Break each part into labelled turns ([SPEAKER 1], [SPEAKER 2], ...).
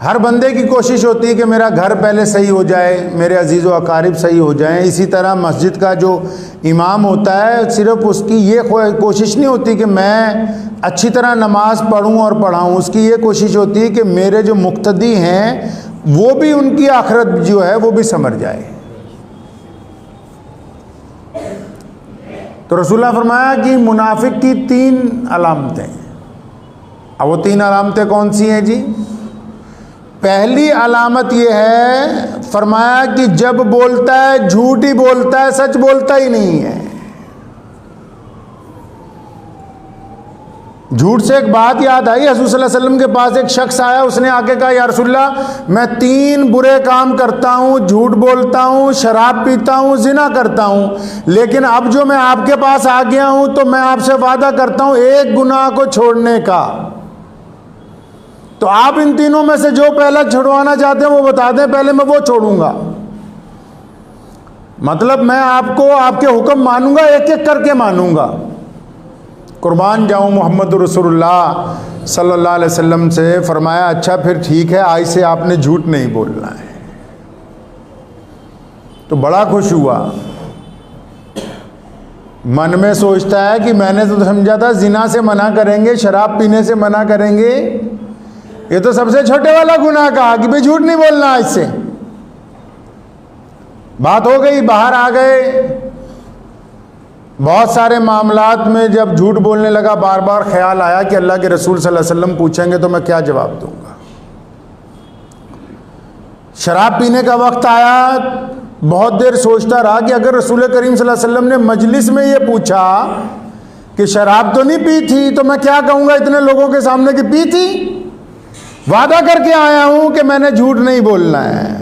[SPEAKER 1] हर बंदे की कोशिश होती है कि मेरा घर पहले सही हो जाए, मेरे अजीज़ व अकारिब सही हो जाएं। इसी तरह मस्जिद का जो इमाम होता है, सिर्फ उसकी ये कोशिश नहीं होती कि मैं अच्छी तरह नमाज पढ़ूं और पढ़ाऊं, उसकी ये कोशिश होती है कि मेरे जो मुक्तदी हैं वो भी, उनकी आखिरत जो है वो भी संवर जाए। तो रसूलुल्लाह फरमाया कि मुनाफिक की 3 अलामतें। अब वो 3 अलामतें कौन सी हैं जी? पहली अलामत ये है, फरमाया कि जब बोलता है झूठ ही बोलता है, सच बोलता ही नहीं है। झूठ से एक बात याद आई, हज़रत सल्लल्लाहु अलैहि वसल्लम के पास एक शख्स आया, उसने आके कहा या रसूलल्लाह मैं 3 बुरे काम करता हूँ, झूठ बोलता हूँ, शराब पीता हूँ, जिना करता हूँ, लेकिन अब जो मैं आपके पास आ गया हूँ तो मैं आपसे वादा करता हूँ एक गुनाह को छोड़ने का। तो आप इन तीनों में से जो पहला छुड़वाना चाहते हैं वो बता दें, पहले मैं वो छोड़ूंगा। मतलब मैं आपको आपके हुक्म मानूंगा, एक एक करके मानूंगा। कुर्बान जाऊं मोहम्मद रसूलुल्लाह सल्लल्लाहु अलैहि वसल्लम से। फरमाया अच्छा फिर ठीक है, आज से आपने झूठ नहीं बोलना है। तो बड़ा खुश हुआ, मन में सोचता है कि मैंने तो समझा था जिना से मना करेंगे, शराब पीने से मना करेंगे, ये तो सबसे छोटे वाला गुनाह कहा कि भाई झूठ नहीं बोलना आज से। बात हो गई, बाहर आ गए। बहुत सारे मामलात में जब झूठ बोलने लगा, बार बार ख्याल आया कि अल्लाह के रसूल सल्लल्लाहु अलैहि वसल्लम पूछेंगे तो मैं क्या जवाब दूंगा। शराब पीने का वक्त आया, बहुत देर सोचता रहा कि अगर रसूल करीम सल्लल्लाहु अलैहि वसल्लम ने मजलिस में ये पूछा कि शराब तो नहीं पी थी, तो मैं क्या कहूंगा इतने लोगों के सामने कि पी थी। वादा करके आया हूं कि मैंने झूठ नहीं बोलना है।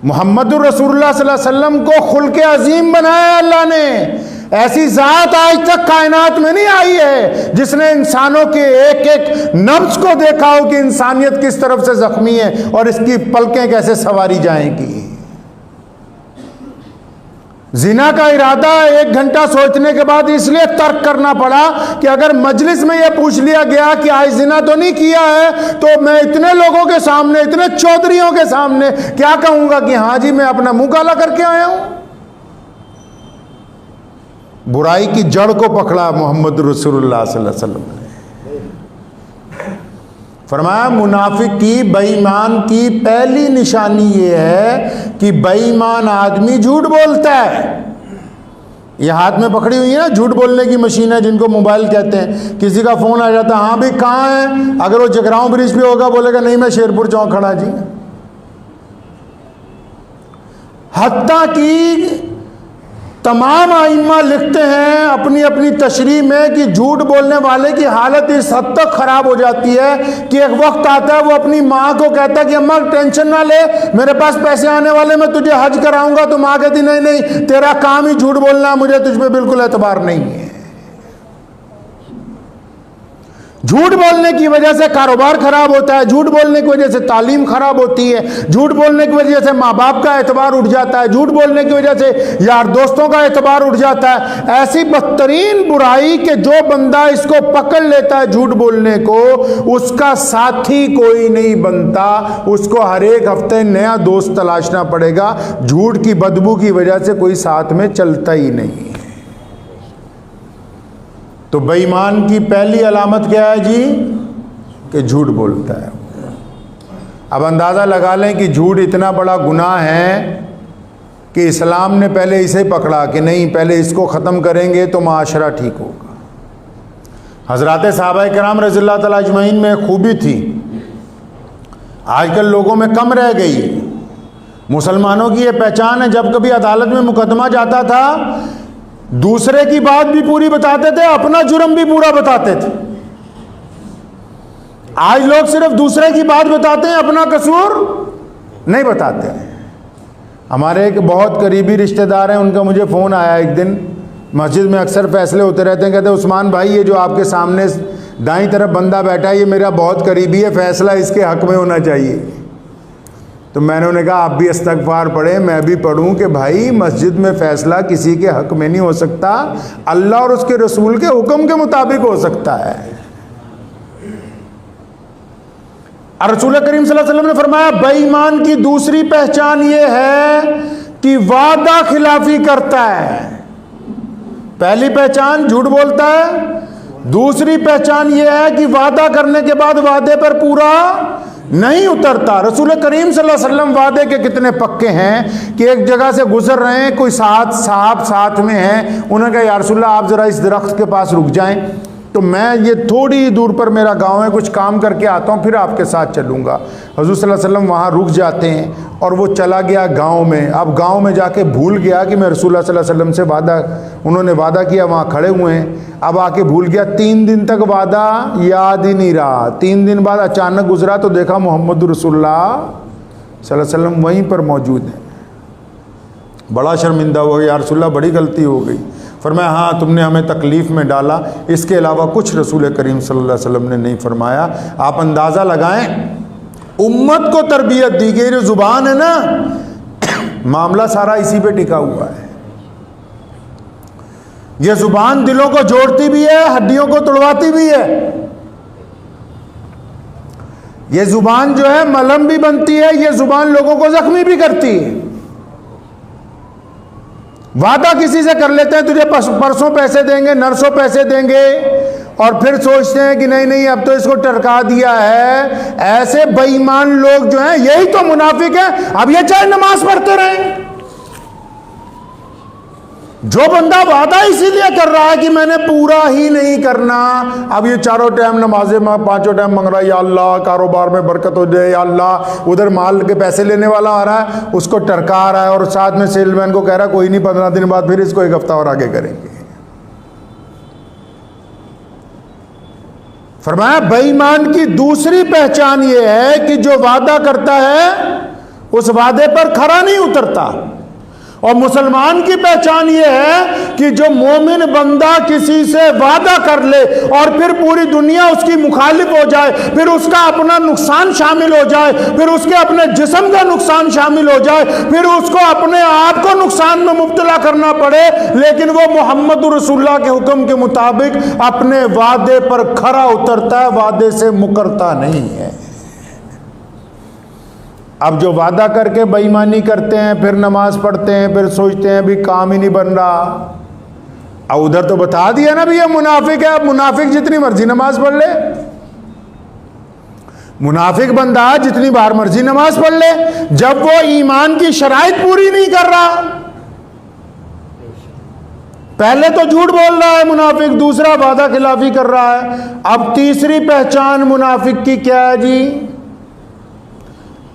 [SPEAKER 1] मुहम्मदुर रसूलुल्लाह सल्लल्लाहु अलैहि वसल्लम को खुल्के अजीम बनाया अल्लाह ने। ऐसी जात आज तक कायनात में नहीं आई है जिसने इंसानों के एक एक नब्ज को देखा हो कि इंसानियत किस तरफ से जख्मी है और इसकी पलकें कैसे सवारी जाएंगी। जिना का इरादा 1 घंटा सोचने के बाद इसलिए तर्क करना पड़ा कि अगर मजलिस में यह पूछ लिया गया कि आज जिना तो नहीं किया है, तो मैं इतने लोगों के सामने, इतने चौधरियों के सामने क्या कहूंगा कि हाँ जी मैं अपना मुंह काला करके आया हूं। बुराई की जड़ को पकड़ा मोहम्मद रसूलुल्लाह सल्लल्लाहु अलैहि वसल्लम ने। फरमाया मुनाफिक की, बेईमान की पहली निशानी ये है कि बेईमान आदमी झूठ बोलता है। ये हाथ में पकड़ी हुई है ना झूठ बोलने की मशीन है जिनको मोबाइल कहते हैं। किसी का फोन आ जाता है, हाँ भाई कहाँ है, अगर वो जगरांव ब्रिज पे होगा बोलेगा नहीं मैं शेरपुर चौक खड़ा जी। हत्ता की तमाम आइम्मा लिखते हैं अपनी अपनी तशरीह में कि झूठ बोलने वाले की हालत इस हद तक खराब हो जाती है कि एक वक्त आता है वो अपनी माँ को कहता है कि अम्मा टेंशन ना ले, मेरे पास पैसे आने वाले, मैं तुझे हज कराऊंगा। तो माँ कहती नहीं नहीं तेरा काम ही झूठ बोलना है, मुझे तुझ पे बिल्कुल एतबार नहीं है। झूठ बोलने की वजह से कारोबार खराब होता है, झूठ बोलने की वजह से तालीम खराब होती है, झूठ बोलने की वजह से माँ बाप का एतबार उठ जाता है, झूठ बोलने की वजह से यार दोस्तों का एतबार उठ जाता है। ऐसी बदतरीन बुराई के जो बंदा इसको पकड़ लेता है झूठ बोलने को, उसका साथी कोई नहीं बनता, उसको हर एक हफ्ते नया दोस्त तलाशना पड़ेगा। झूठ की बदबू की वजह से कोई साथ में चलता ही नहीं। तो बेईमान की पहली अलामत क्या है जी? कि झूठ बोलता है। अब अंदाज़ा लगा लें कि झूठ इतना बड़ा गुनाह है कि इस्लाम ने पहले इसे पकड़ा कि नहीं, पहले इसको ख़त्म करेंगे तो माशरा ठीक होगा। हज़रात सहाबा किराम रज़ियल्लाहु तआला अजमईन में खूबी थी, आजकल लोगों में कम रह गई है। मुसलमानों की ये पहचान है, जब कभी अदालत में मुकदमा जाता था दूसरे की बात भी पूरी बताते थे, अपना जुर्म भी पूरा बताते थे। आज लोग सिर्फ दूसरे की बात बताते हैं, अपना कसूर नहीं बताते हैं। हमारे एक बहुत करीबी रिश्तेदार हैं, उनका मुझे फ़ोन आया एक दिन, मस्जिद में अक्सर फैसले होते रहते हैं। कहते उस्मान भाई ये जो आपके सामने दाईं तरफ बंदा बैठा है ये मेरा बहुत करीबी है, फैसला इसके हक में होना चाहिए। तो मैंने उन्हें कहा आप भी इस्तग़फ़ार पढ़ें, मैं भी पढ़ूं कि भाई मस्जिद में फ़ैसला किसी के हक़ में नहीं हो सकता, अल्लाह और उसके रसूल के हुक्म के मुताबिक हो सकता है। और रसूल करीम सल्लल्लाहु अलैहि वसल्लम ने फरमाया बेईमान की दूसरी पहचान यह है कि वादा खिलाफी करता है। पहली पहचान झूठ बोलता है, दूसरी पहचान यह है कि वादा करने के बाद वादे पर पूरा नहीं उतरता। रसूल करीम सल्लल्लाहु अलैहि वसल्लम वादे के कितने पक्के हैं कि एक जगह से गुजर रहे हैं, कोई साहब साथ में हैं, उन्होंने कहा या रसूलल्लाह आप ज़रा इस दरख्त के पास रुक जाएं, तो मैं ये थोड़ी दूर पर मेरा गांव है, कुछ काम करके आता हूँ, फिर आपके साथ चलूँगा। हुज़ूर सल्लल्लाहु अलैहि वसल्लम वहाँ रुक जाते हैं और वो चला गया गांव में। अब गांव में जाके भूल गया कि मैं रसूलुल्लाह सल्लल्लाहु अलैहि वसल्लम से उन्होंने वादा किया, वहाँ खड़े हुए हैं। अब आके भूल गया, 3 दिन तक वादा याद ही नहीं रहा। 3 दिन बाद अचानक गुजरा तो देखा मोहम्मद रसूलुल्लाह सल्लल्लाहु अलैहि वसल्लम वहीं पर मौजूद हैं। बड़ा शर्मिंदा हुआ, या रसूलुल्लाह बड़ी गलती हो गई। फरमाया हाँ तुमने हमें तकलीफ़ में डाला, इसके अलावा कुछ रसूल करीम सल्लल्लाहु अलैहि वसल्लम ने नहीं फरमाया। आप अंदाज़ा लगाएं, उम्मत को तरबियत दी गई। जो ज़ुबान है ना, मामला सारा इसी पे टिका हुआ है। ये ज़ुबान दिलों को जोड़ती भी है, हड्डियों को तोड़वाती भी है। ये ज़ुबान जो है मलहम भी बनती है, ये ज़ुबान लोगों को जख्मी भी करती है। वादा किसी से कर लेते हैं, तुझे परसों पैसे देंगे, नरसों पैसे देंगे, और फिर सोचते हैं कि नहीं नहीं अब तो इसको टरका दिया है। ऐसे बेईमान लोग जो हैं यही तो मुनाफिक हैं। अब ये चाहे नमाज पढ़ते रहें, जो बंदा वादा इसीलिए कर रहा है कि मैंने पूरा ही नहीं करना, अब ये चारों टाइम नमाजें पांचों टाइम मांग रहा है, या अल्लाह कारोबार में बरकत हो जाए, या अल्लाह उधर माल के पैसे लेने वाला आ रहा है उसको टरका रहा है, और साथ में सेलमैन को कह रहा है कोई नहीं 15 दिन बाद फिर इसको 1 हफ्ता और आगे करेंगे। फरमाया बेईमान की दूसरी पहचान यह है कि जो वादा करता है उस वादे पर खरा नहीं उतरता। और मुसलमान की पहचान यह है कि जो मोमिन बंदा किसी से वादा कर ले और फिर पूरी दुनिया उसकी मुखालिफ हो जाए, फिर उसका अपना नुकसान शामिल हो जाए, फिर उसके अपने जिस्म का नुकसान शामिल हो जाए, फिर उसको अपने आप को नुकसान में मुब्तला करना पड़े, लेकिन वो मोहम्मद रसूलुल्लाह के हुक्म के मुताबिक अपने वादे पर खरा उतरता है, वादे से मुकरता नहीं है। अब जो वादा करके बेईमानी करते हैं, फिर नमाज पढ़ते हैं, फिर सोचते हैं भी काम ही नहीं बन रहा। अब उधर तो बता दिया ना भी ये मुनाफिक है। अब मुनाफिक जितनी मर्जी नमाज पढ़ ले, मुनाफिक बंदा जितनी बार मर्जी नमाज पढ़ ले, जब वो ईमान की शराइत पूरी नहीं कर रहा, पहले तो झूठ बोल रहा है मुनाफिक, दूसरा वादा खिलाफी कर रहा है। अब तीसरी पहचान मुनाफिक की क्या है जी?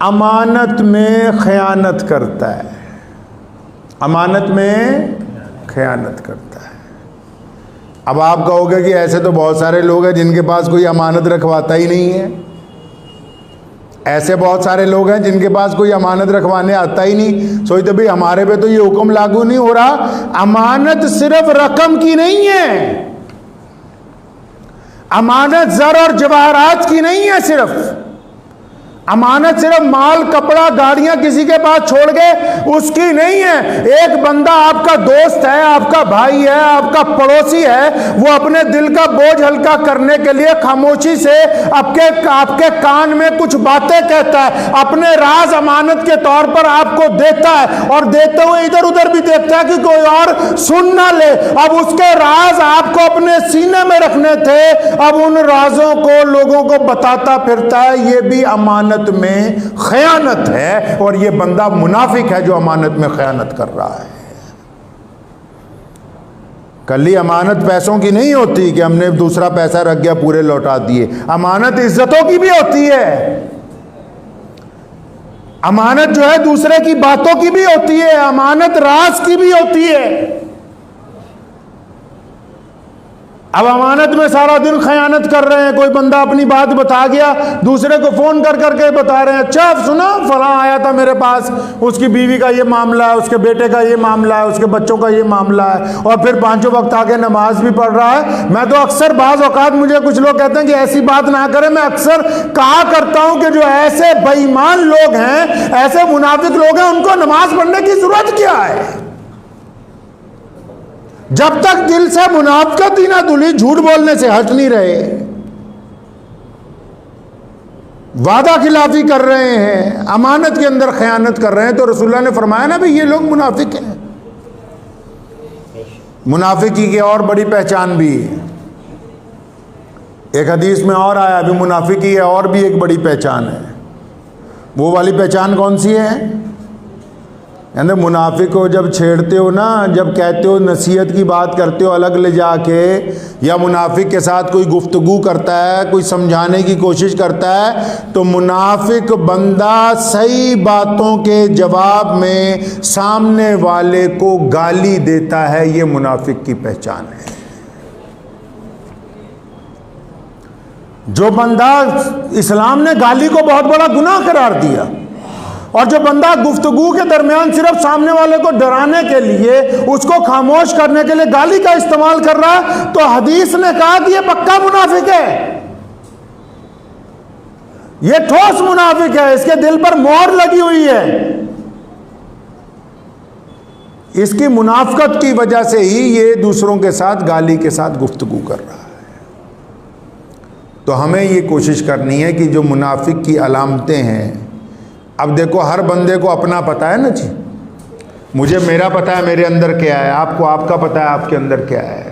[SPEAKER 1] अमानत में खयानत करता है। अमानत में खयानत करता है। अब आप कहोगे कि ऐसे तो बहुत सारे लोग हैं जिनके पास कोई अमानत रखवाता ही नहीं है। ऐसे बहुत सारे लोग हैं जिनके पास कोई अमानत रखवाने आता ही नहीं। सोचते भाई हमारे पे तो ये हुक्म लागू नहीं हो रहा। अमानत सिर्फ रकम की नहीं है, अमानत ज़र और जवाहरात की नहीं है। सिर्फ अमानत सिर्फ माल कपड़ा गाड़ियां किसी के पास छोड़ गए उसकी नहीं है। एक बंदा आपका दोस्त है, आपका भाई है, आपका पड़ोसी है, वो अपने दिल का बोझ हल्का करने के लिए खामोशी से आपके कान में कुछ बातें कहता है, अपने राज अमानत के तौर पर आपको देता है, और देते हुए इधर उधर भी देखता है कि कोई और सुन ना ले। अब उसके राज आपको अपने सीने में रखने थे, अब उन राजों को लोगों को बताता फिरता है। ये भी अमानत में खयानत है, और ये बंदा मुनाफिक है जो अमानत में खयानत कर रहा है। कली अमानत पैसों की नहीं होती कि हमने दूसरा पैसा रख गया पूरे लौटा दिए। अमानत इज्जतों की भी होती है। अमानत जो है दूसरे की बातों की भी होती है, अमानत राज की भी होती है। अब अमानत में सारा दिन खयानत कर रहे हैं। कोई बंदा अपनी बात बता गया, दूसरे को फोन कर करके बता रहे हैं, अच्छा सुना फलां आया था मेरे पास, उसकी बीवी का ये मामला है, उसके बेटे का ये मामला है, उसके बच्चों का ये मामला है, और फिर 5 वक्त आके नमाज भी पढ़ रहा है। मैं तो अक्सर बाज़ औकात मुझे कुछ लोग कहते हैं कि ऐसी बात ना करें, मैं अक्सर कहा करता हूं कि जो ऐसे बेईमान लोग हैं, ऐसे मुनाफिक लोग हैं, उनको नमाज पढ़ने की जरूरत क्या है? जब तक दिल से मुनाफिकत ही ना धुली, झूठ बोलने से हट नहीं रहे। वादा खिलाफी कर रहे हैं, अमानत के अंदर खयानत कर रहे हैं, तो रसूलुल्लाह ने फरमाया ना भाई ये लोग मुनाफिक हैं। मुनाफिकी की और बड़ी पहचान भी है, एक हदीस में और आया, अभी मुनाफिकी है और भी एक बड़ी पहचान है। वो वाली पहचान कौन सी है? यानी मुनाफिक को जब छेड़ते हो ना, जब कहते हो नसीहत की बात करते हो अलग ले जाके, या मुनाफिक के साथ कोई गुफ्तगू करता है, कोई समझाने की कोशिश करता है, तो मुनाफिक बंदा सही बातों के जवाब में सामने वाले को गाली देता है। ये मुनाफिक की पहचान है। जो बंदा, इस्लाम ने गाली को बहुत बड़ा गुनाह करार दिया, और जो बंदा गुफ्तगू के दरमियान सिर्फ सामने वाले को डराने के लिए, उसको खामोश करने के लिए गाली का इस्तेमाल कर रहा है, तो हदीस ने कहा कि ये पक्का मुनाफिक है, ये ठोस मुनाफिक है, इसके दिल पर मोहर लगी हुई है। इसकी मुनाफकत की वजह से ही ये दूसरों के साथ गाली के साथ गुफ्तगू कर रहा है। तो हमें ये कोशिश करनी है कि जो मुनाफिक की अलामतें हैं, अब देखो हर बंदे को अपना पता है ना जी, मुझे मेरा पता है मेरे अंदर क्या है, आपको आपका पता है आपके अंदर क्या है।